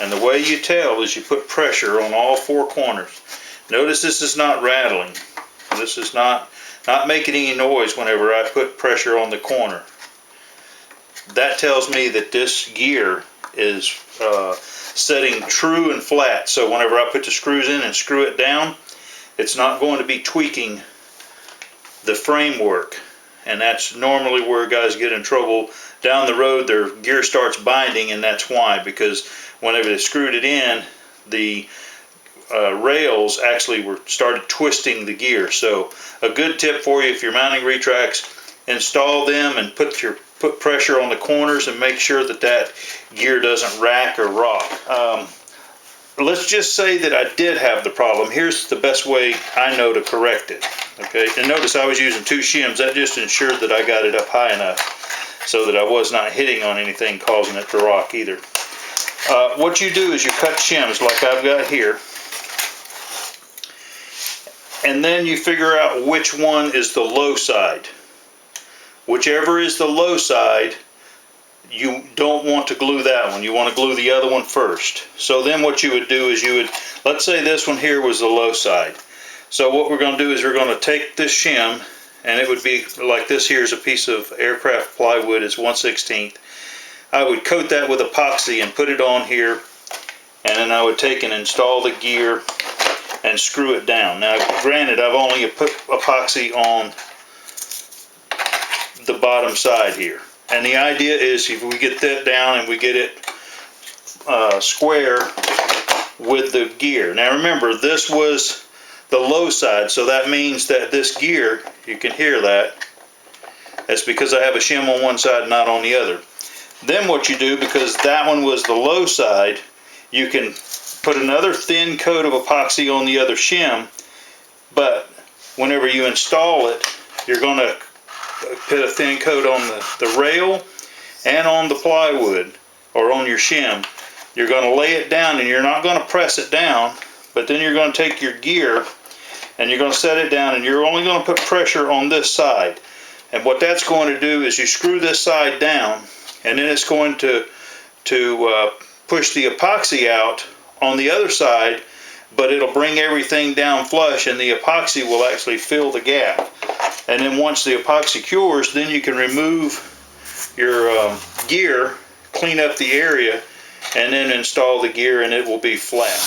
And the way you tell is you put pressure on all four corners. Notice this is not rattling. This is not making any noise whenever I put pressure on the corner. That tells me that this gear is setting true and flat. So whenever I put the screws in and screw it down, it's not going to be tweaking the framework. And that's normally where guys get in trouble down the road. Their gear starts binding, and that's why, because whenever they screwed it in, the rails actually started twisting the gear. So a good tip for you, if you're mounting retracts, install them and put pressure on the corners and make sure that gear doesn't rack or rock. Let's just say that I did have the problem. Here's the best way I know to correct it. Okay, and notice I was using 2 shims. That just ensured that I got it up high enough so that I was not hitting on anything causing it to rock either. What you do is you cut shims like I've got here, and then you figure out which one is the low side. Whichever is the low side, you don't want to glue that one. You want to glue the other one first. So then what you would do is let's say this one here was the low side. So what we're going to do is we're going to take this shim, and it would be like this. Here's a piece of aircraft plywood. It's 1/16. I would coat that with epoxy and put it on here, and then I would take and install the gear and screw it down. Now granted, I've only put epoxy on the bottom side here, and the idea is if we get that down and we get it square with the gear. Now remember, this was the low side, so that means that this gear, you can hear that, that's because I have a shim on one side, not on the other. Then what you do, because that one was the low side, you can put another thin coat of epoxy on the other shim, but whenever you install it, you're going to put a thin coat on the rail and on the plywood or on your shim. You're going to lay it down, and you're not going to press it down, but then you're going to take your gear and you're going to set it down, and you're only going to put pressure on this side. And what that's going to do is you screw this side down, and then it's going to push the epoxy out on the other side, but it'll bring everything down flush, and the epoxy will actually fill the gap. And then once the epoxy cures, then you can remove your gear, clean up the area, and then install the gear, and it will be flat.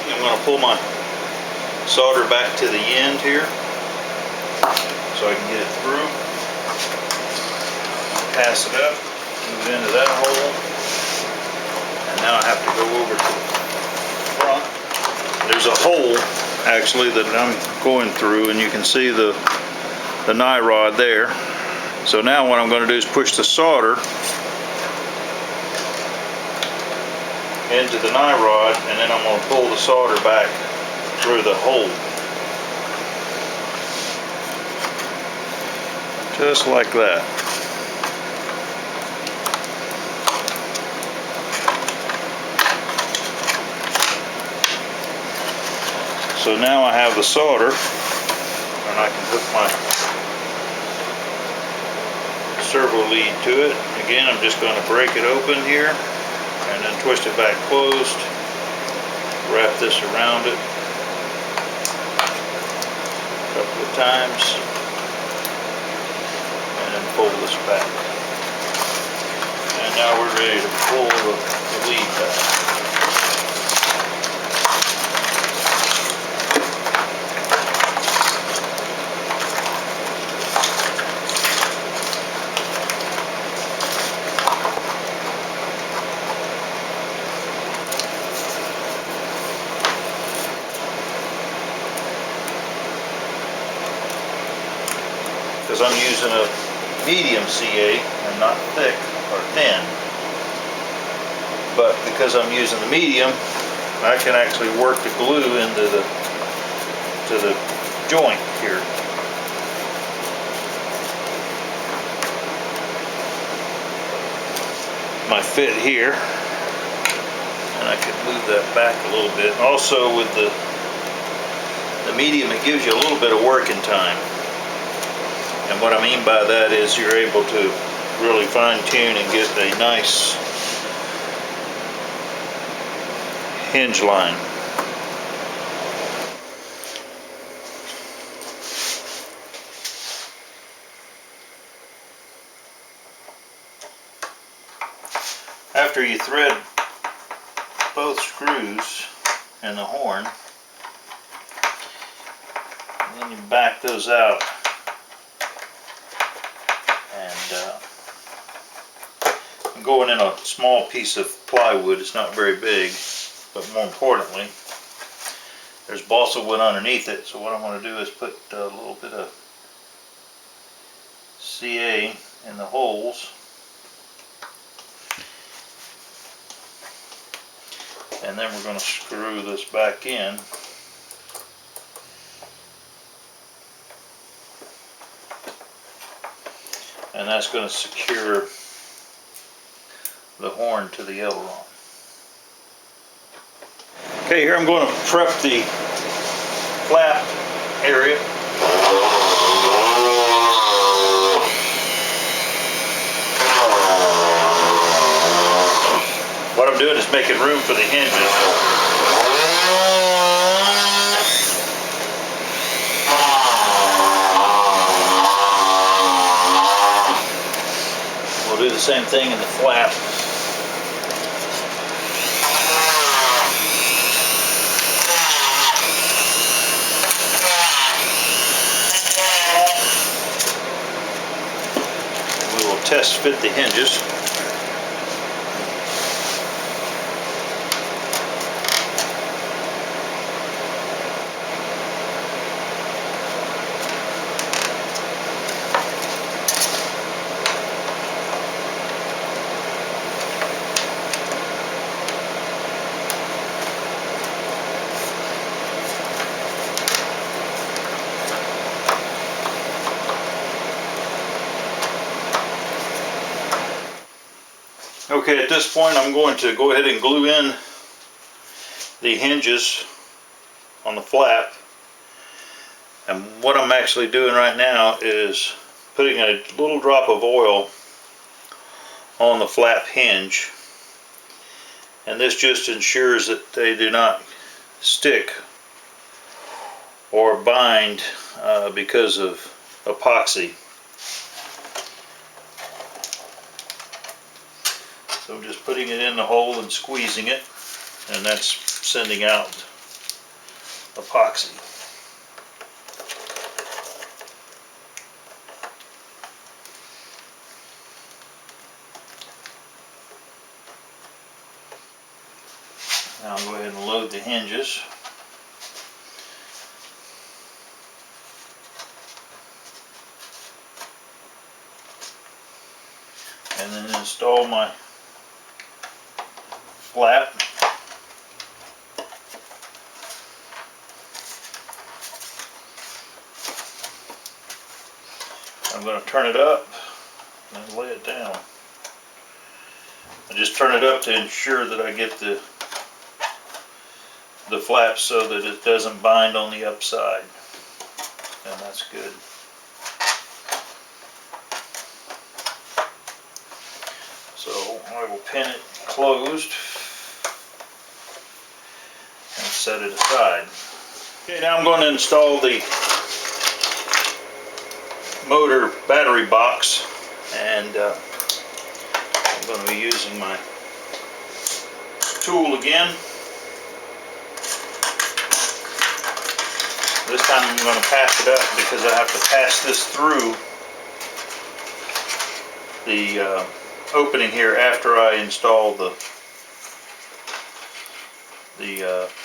I'm going to pull my solder back to the end here so I can get it through. Pass it up, move it into that hole, and now I have to go over to the front. There's a hole actually that I'm going through, and you can see the nye rod there. So now what I'm going to do is push the solder into the nye rod, and then I'm going to pull the solder back through the hole. Just like that. So now I have the solder, and I can hook my servo lead to it. Again, I'm just going to break it open here, and then twist it back closed, wrap this around it a couple of times, and then pull this back. And now we're ready to pull the lead back. Because I'm using a medium CA and not thick or thin. But because I'm using the medium, I can actually work the glue into the joint here. My fit here, and I can move that back a little bit. Also with the medium, it gives you a little bit of working time. And what I mean by that is you're able to really fine tune and get a nice hinge line. After you thread both screws and the horn, and then you back those out, and I'm going in a small piece of plywood. It's not very big, but more importantly, there's balsa wood underneath it. So what I'm going to do is put a little bit of CA in the holes, and then we're going to screw this back in. And that's going to secure the horn to the aileron. Okay, here I'm going to prep the flap area. What I'm doing is making room for the hinges. We'll do the same thing in the flap. We will test fit the hinges. Okay, at this point I'm going to go ahead and glue in the hinges on the flap. And what I'm actually doing right now is putting a little drop of oil on the flap hinge. And this just ensures that they do not stick or bind because of epoxy. So I'm just putting it in the hole and squeezing it, and that's sending out epoxy. Now I'll go ahead and load the hinges. And then install my flap. I'm going to turn it up and lay it down. I just turn it up to ensure that I get the flap so that it doesn't bind on the upside, and that's good. So I will pin it closed and set it aside. Okay, now I'm going to install the motor battery box, and I'm going to be using my tool again. This time I'm going to pass it up because I have to pass this through the opening here after I install the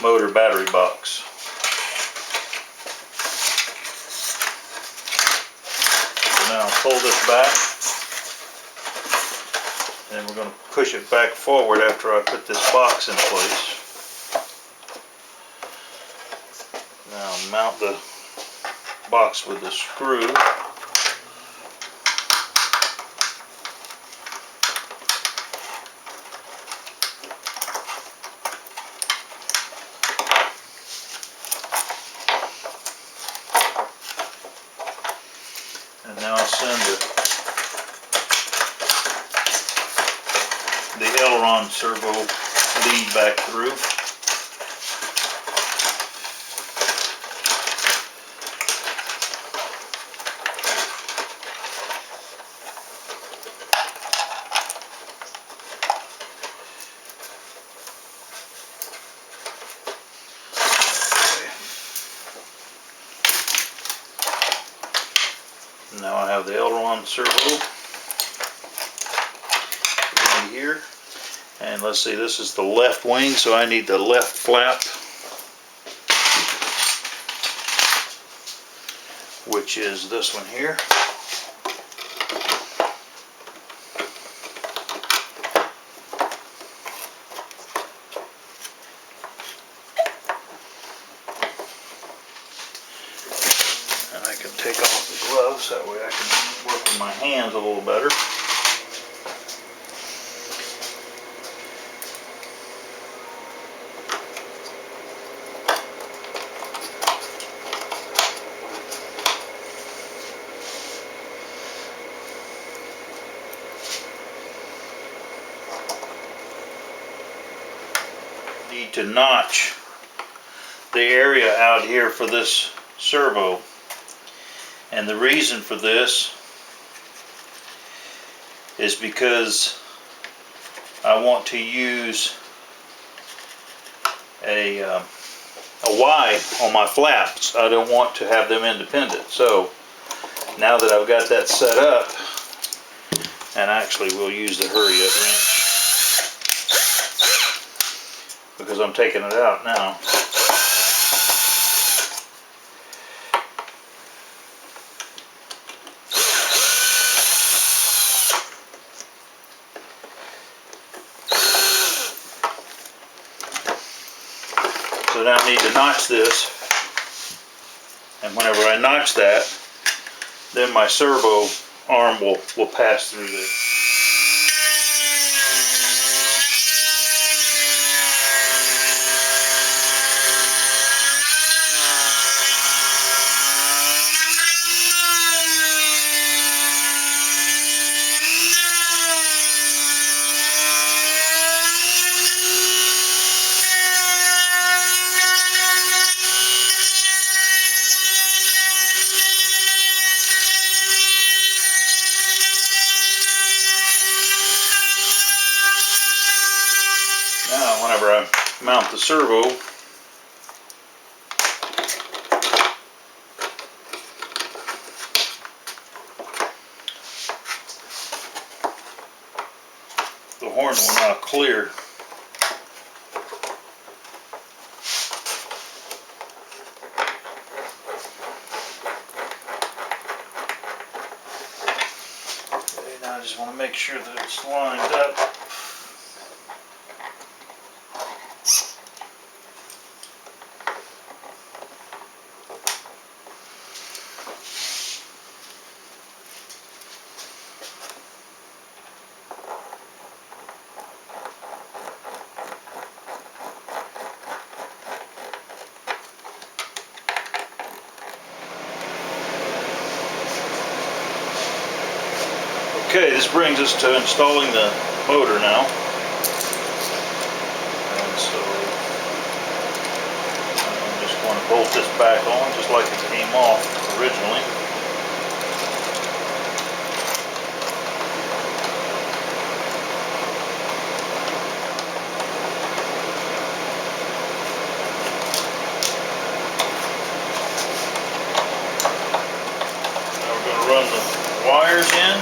motor battery box. So now I'll pull this back, and we're going to push it back forward after I put this box in place. mount the box with the screw. And now I'll send the aileron servo lead back through. Now I have the aileron servo in here, and let's see, this is the left wing, so I need the left flap, which is this one here. And I can take off the gloves, that way I can work with my hands a little better. Need to notch the area out here for this servo, and the reason for this is because I want to use a Y on my flaps. I don't want to have them independent. So now that I've got that set up, and actually we'll use the hurry up wrench because I'm taking it out now. So now I need to notch this, and whenever I notch that, then my servo arm will pass through this. Now, whenever I mount the servo, the horn will now clear. Okay, now I just want to make sure that it's lined up. Okay, this brings us to installing the motor now. And so I'm just going to bolt this back on just like it came off originally. Now we're going to run the wires in.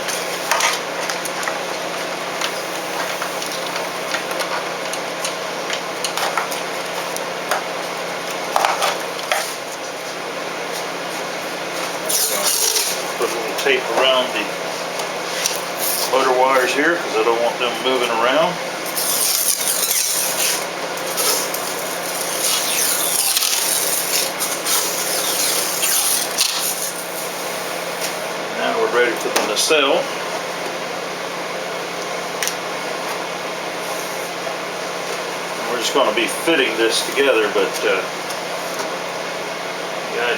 Put a little tape around the motor wires here because I don't want them moving around. back to the nacelle. We're just going to be fitting this together, but the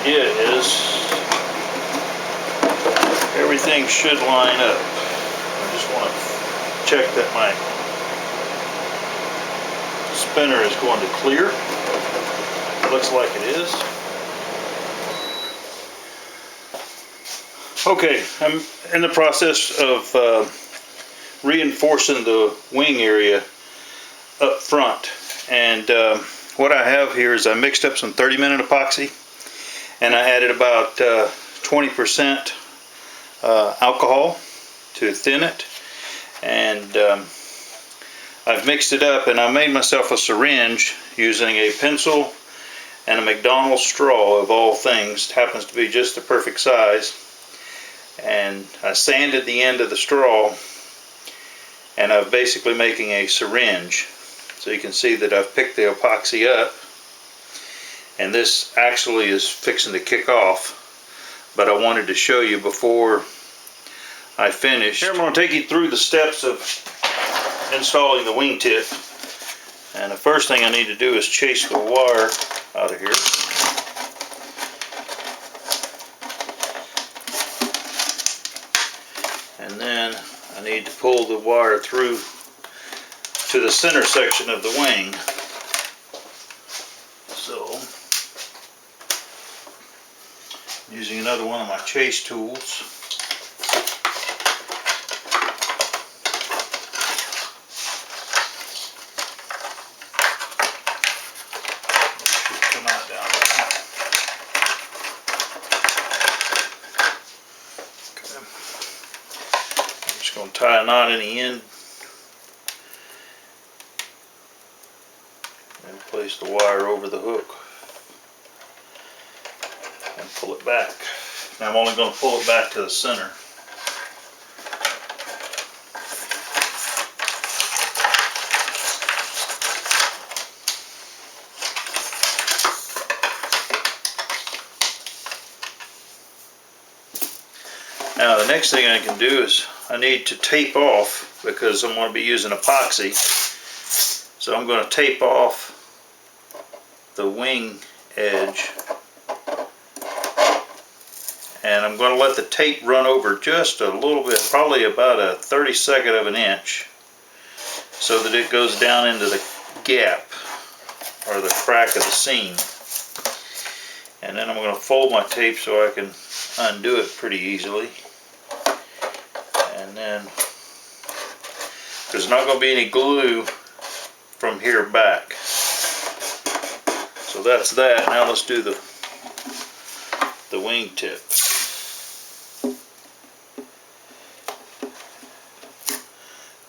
idea is everything should line up. I just want to check that my spinner is going to clear. Looks like it is. Okay, I'm in the process of reinforcing the wing area up front, and what I have here is I mixed up some 30-minute epoxy, and I added about 20% alcohol to thin it, and I've mixed it up, and I made myself a syringe using a pencil and a McDonald's straw, of all things. It happens to be just the perfect size. And I sanded the end of the straw, and I'm basically making a syringe. So you can see that I've picked the epoxy up, and this actually is fixing to kick off, but I wanted to show you before I finish. Here I'm going to take you through the steps of installing the wingtip, and the first thing I need to do is chase the wire out of here. And then I need to pull the wire through to the center section of the wing. So, using another one of my chase tools. Should come out down there. Okay. I'm just going to tie a knot in the end. And place the wire over the hook and pull it back. Now I'm only going to pull it back to the center. Now the next thing I can do is I need to tape off, because I'm going to be using epoxy. So I'm going to tape off the wing edge, and I'm going to let the tape run over just a little bit, probably about a 32nd of an inch, so that it goes down into the gap or the crack of the seam. And then I'm going to fold my tape so I can undo it pretty easily. And then there's not going to be any glue from here back. So that's that. Now let's do the wingtip.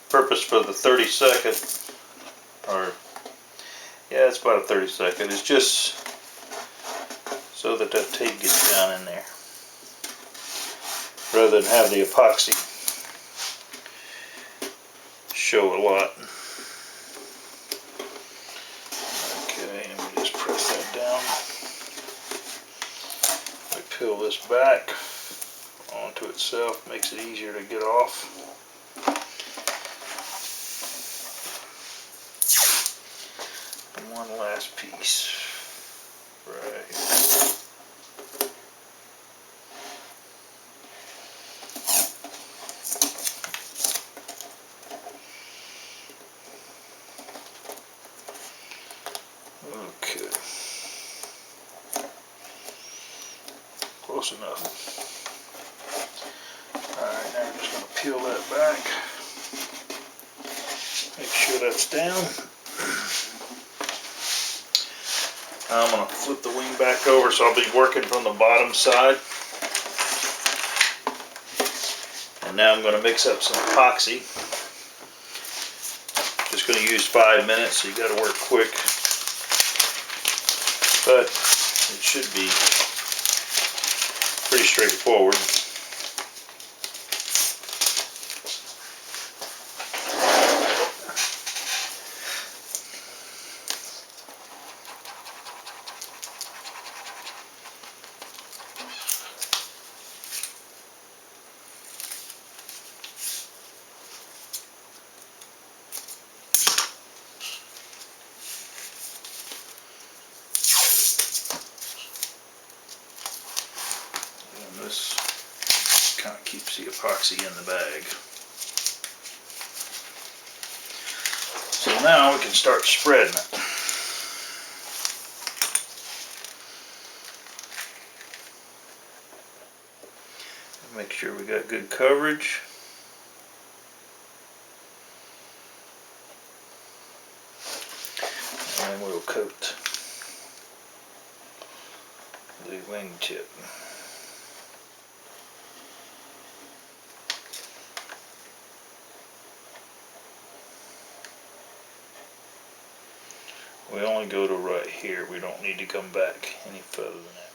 Purpose for the 32nd, or yeah, it's about a 32nd. It's just so that that tape gets down in there, rather than have the epoxy show a lot. Okay, let me just press that down. I peel this back onto itself, makes it easier to get off. And one last piece right here. Okay, close enough. Alright, now I'm just going to peel that back. Make sure that's down. Now I'm going to flip the wing back over, so I'll be working from the bottom side. And now I'm going to mix up some epoxy. Just going to use 5 minutes, so you got to work quick. But it should be pretty straightforward. epoxy in the bag. So now we can start spreading it. Make sure we got good coverage. And we'll coat the wingtip. We only go to right here. We don't need to come back any further than that.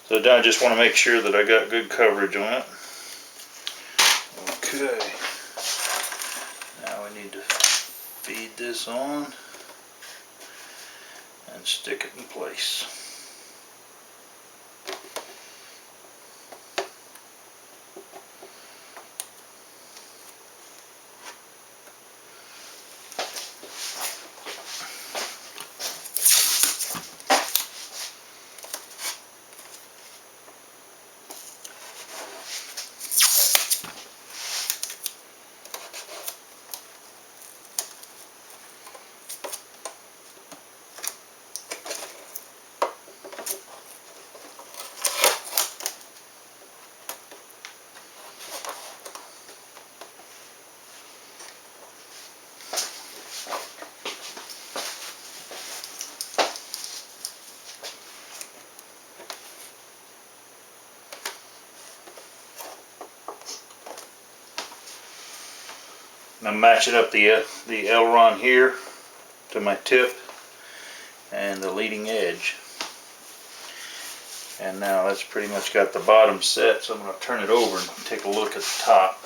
So now I just want to make sure that I got good coverage on it. Okay. Now we need to feed this on and stick it in place. I'm matching up the aileron here to my tip and the leading edge. And now that's pretty much got the bottom set, so I'm going to turn it over and take a look at the top.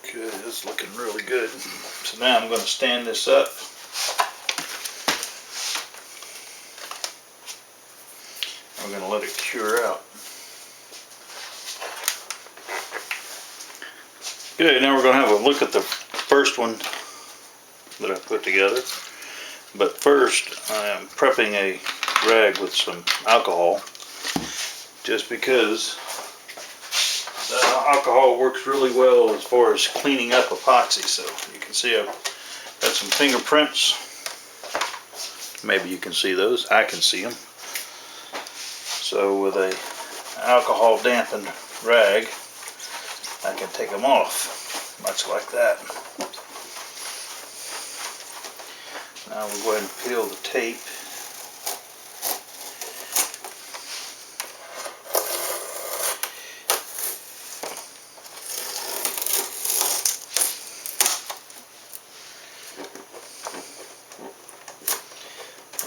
Okay, that's looking really good. So now I'm going to stand this up. We're going to let it cure out. Okay, now we're going to have a look at the first one that I put together. But first, I am prepping a rag with some alcohol, just because the alcohol works really well as far as cleaning up epoxy. So you can see I've got some fingerprints. Maybe you can see those. I can see them. So with a alcohol dampened rag, I can take them off, much like that. Now we'll go ahead and peel the tape.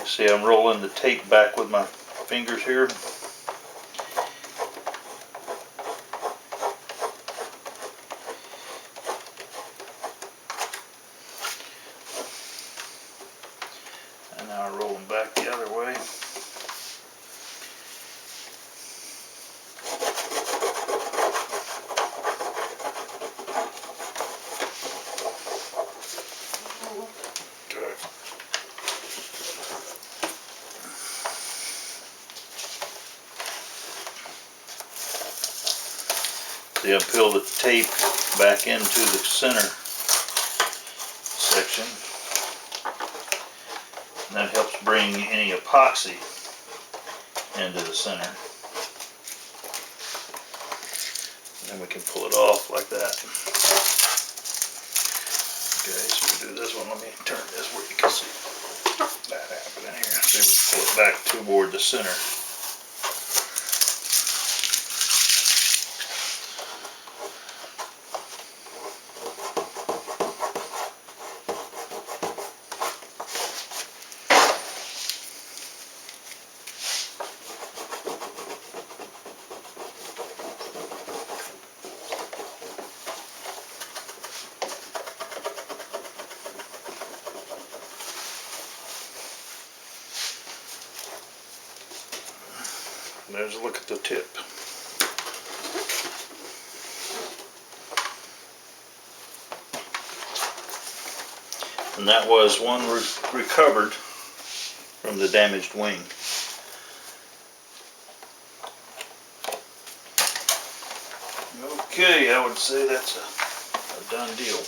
You see I'm rolling the tape back with my fingers here. And now I roll them back the other way. See, I peel the tape back into the center section. And that helps bring any epoxy into the center. And then we can pull it off like that. Okay, so we do this one. Let me turn this where you can see that happening here. See, we pull it back toward the center. There's a look at the tip. And that was one recovered from the damaged wing. Okay, I would say that's a done deal.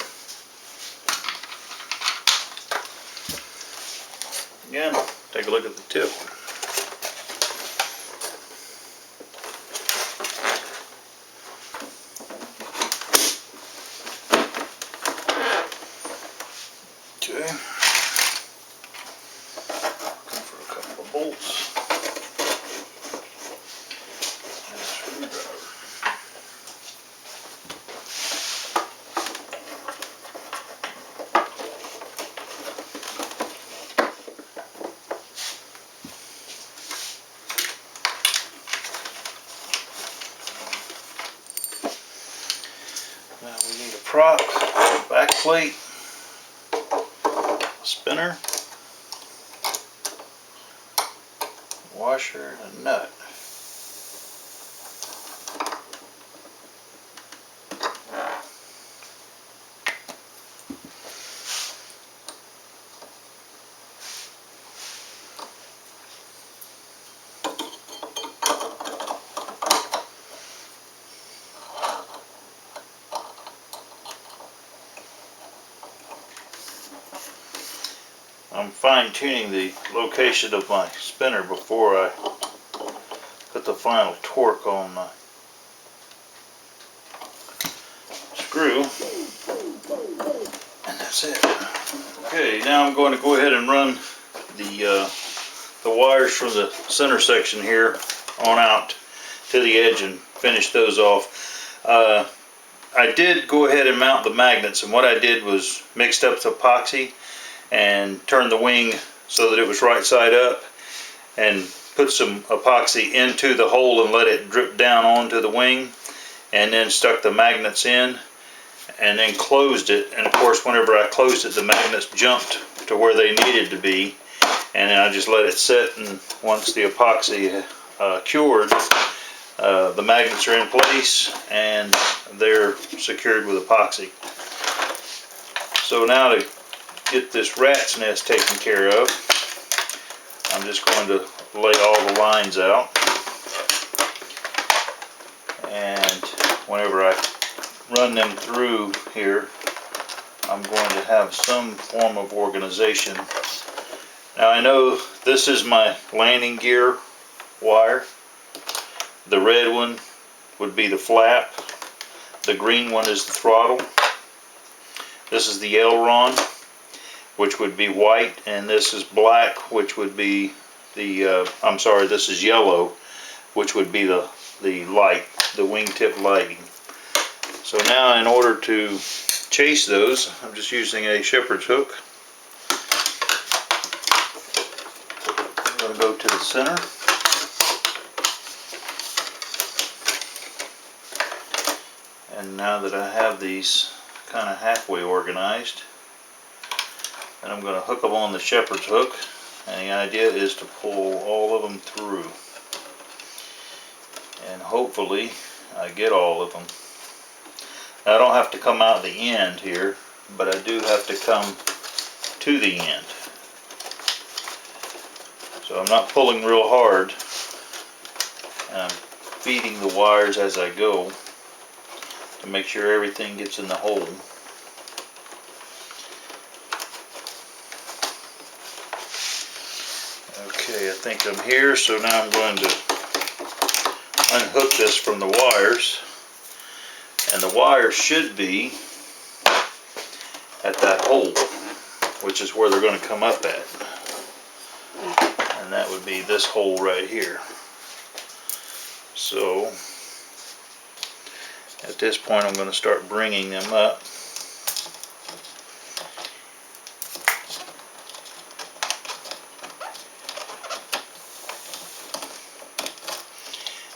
Again, take a look at the tip. Okay. Looking for a couple of bolts. And a screwdriver. Now we need a prop, back plate, spinner, washer, and a nut. I'm fine-tuning the location of my spinner before I put the final torque on the screw, and that's it. Okay, now I'm going to go ahead and run the wires from the center section here on out to the edge and finish those off. I did go ahead and mount the magnets, and what I did was mixed up the epoxy and turned the wing so that it was right side up, and put some epoxy into the hole and let it drip down onto the wing, and then stuck the magnets in and then closed it. And of course, whenever I closed it, the magnets jumped to where they needed to be, and then I just let it sit, and once the epoxy cured, the magnets are in place and they're secured with epoxy. So now to get this rat's nest taken care of, I'm just going to lay all the lines out, and whenever I run them through here, I'm going to have some form of organization. Now I know this is my landing gear wire. The red one would be the flap, the green one is the throttle, this is the aileron, which would be white, and this is black, which would be the, I'm sorry, this is yellow, which would be the light, the wingtip lighting. So now in order to chase those, I'm just using a shepherd's hook. I'm going to go to the center. And now that I have these kind of halfway organized, and I'm going to hook them on the shepherd's hook, and the idea is to pull all of them through, and hopefully I get all of them. Now, I don't have to come out the end here, but I do have to come to the end. So I'm not pulling real hard, and I'm feeding the wires as I go to make sure everything gets in the hole. Okay, I think I'm here, so now I'm going to unhook this from the wires, and the wires should be at that hole, which is where they're going to come up at, and that would be this hole right here. So at this point I'm going to start bringing them up.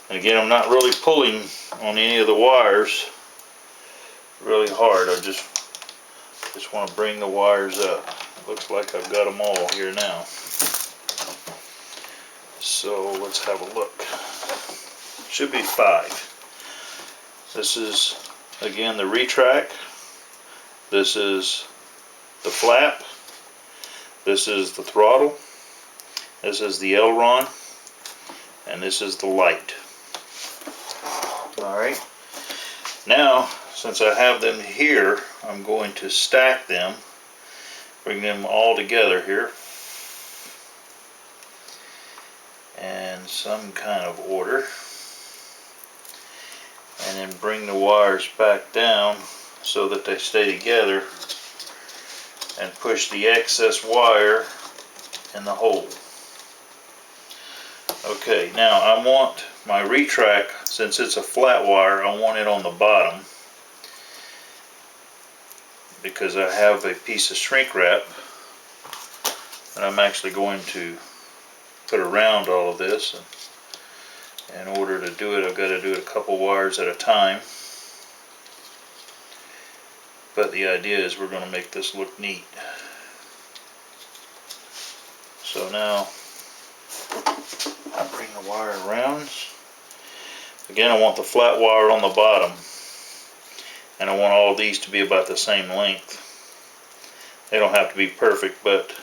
And again, I'm not really pulling on any of the wires really hard. I just want to bring the wires up. It looks like I've got them all here now. So let's have a look. Should be 5. This is, again, the retract. This is the flap. This is the throttle. This is the aileron. And this is the light. Alright. Now, since I have them here, I'm going to stack them. Bring them all together here. In some kind of order. And then bring the wires back down so that they stay together, and push the excess wire in the hole. Okay, now I want my retract, since it's a flat wire, I want it on the bottom, because I have a piece of shrink wrap that I'm actually going to put around all of this. And in order to do it, I've got to do it a couple wires at a time. But the idea is we're going to make this look neat. So now I bring the wire around. Again, I want the flat wire on the bottom, and I want all of these to be about the same length. They don't have to be perfect, but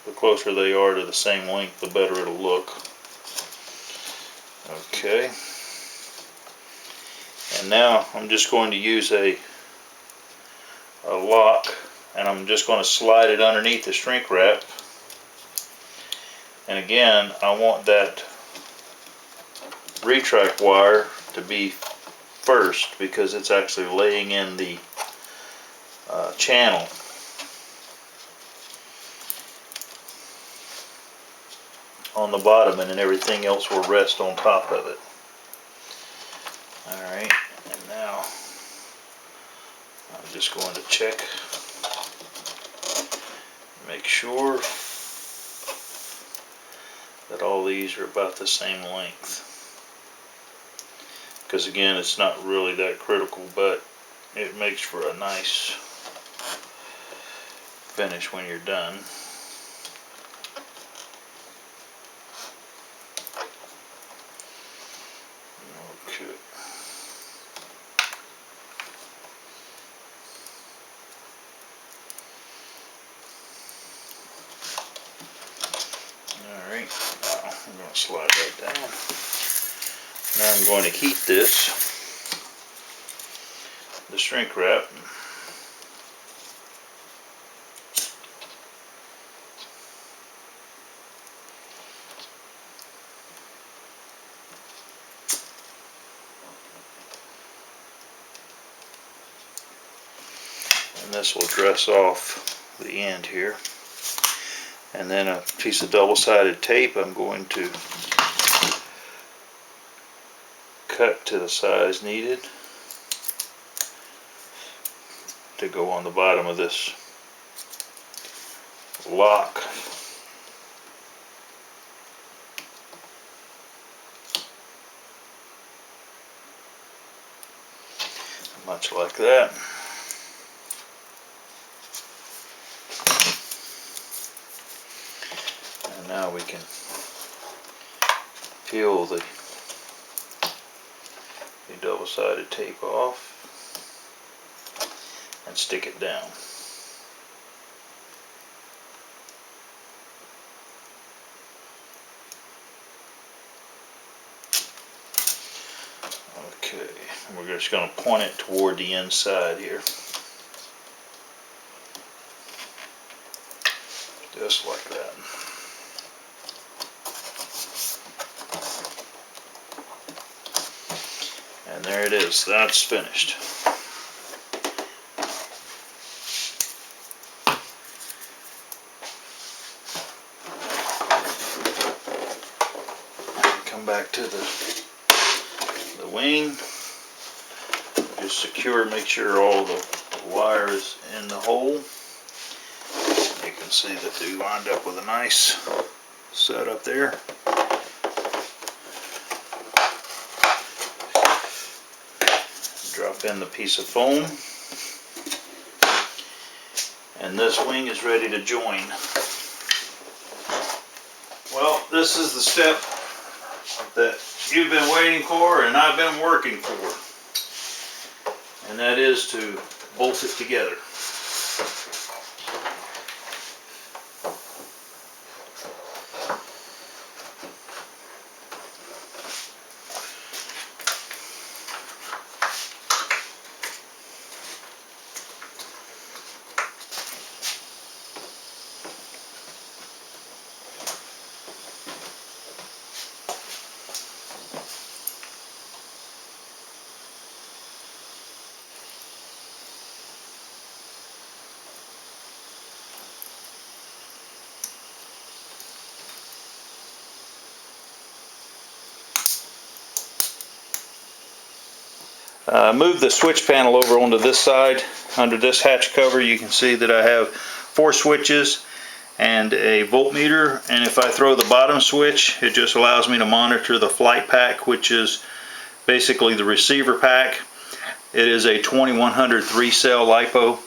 the closer they are to the same length, the better it'll look. Okay, and now I'm just going to use a lock, and I'm just going to slide it underneath the shrink wrap. And again, I want that retract wire to be first, because it's actually laying in the channel. On the bottom, and then everything else will rest on top of it. Alright, and now I'm just going to check, make sure that all these are about the same length. Because again, it's not really that critical, but it makes for a nice finish when you're done. Alright, now I'm going to slide that down. Now I'm going to heat this, the shrink wrap. And this will dress off the end here. And then a piece of double-sided tape I'm going to cut to the size needed to go on the bottom of this lock. Much like that. And now we can peel the double-sided tape off and stick it down. Okay, and we're just going to point it toward the inside here. Just like that. And there it is, that's finished. Come back to the wing. Just secure, make sure all the wire is in the hole. You can see that they lined up with a nice setup there. Drop in the piece of foam, and this wing is ready to join. Well, this is the step that you've been waiting for and I've been working for, and that is to bolt it together. Move the switch panel over onto this side. Under this hatch cover, you can see that I have 4 switches and a voltmeter, and if I throw the bottom switch, it just allows me to monitor the flight pack, which is basically the receiver pack. It is a 2100 3-cell LiPo.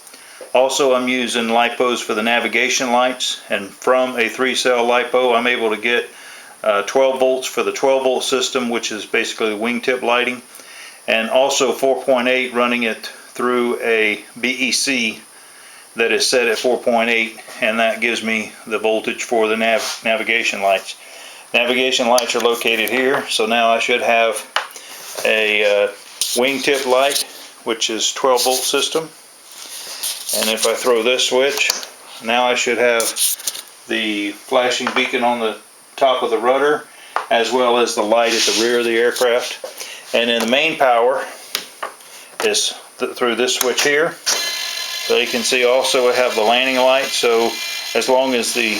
Also, I'm using LiPos for the navigation lights, and from a 3-cell LiPo I'm able to get 12 volts for the 12 volt system, which is basically wingtip lighting, and also 4.8 running it through a BEC that is set at 4.8, and that gives me the voltage for the navigation lights. Navigation lights are located here, so now I should have a wingtip light, which is 12 volt system, and if I throw this switch, now I should have the flashing beacon on the top of the rudder, as well as the light at the rear of the aircraft. And then the main power is through this switch here. So you can see also I have the landing light, so as long as the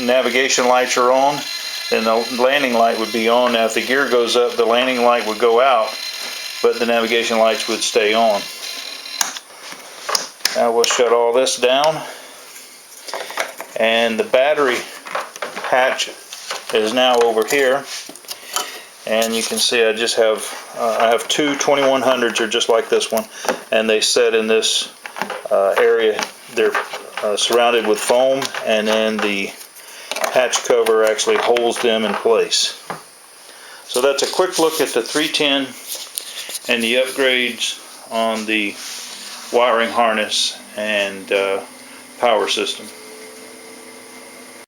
navigation lights are on, then the landing light would be on. Now if the gear goes up, the landing light would go out, but the navigation lights would stay on. Now we'll shut all this down, and the battery hatch is now over here. And you can see I just have I have 2 2100s are just like this one, and they set in this area. They're surrounded with foam, and then the hatch cover actually holds them in place. So that's a quick look at the 310 and the upgrades on the wiring harness and power system.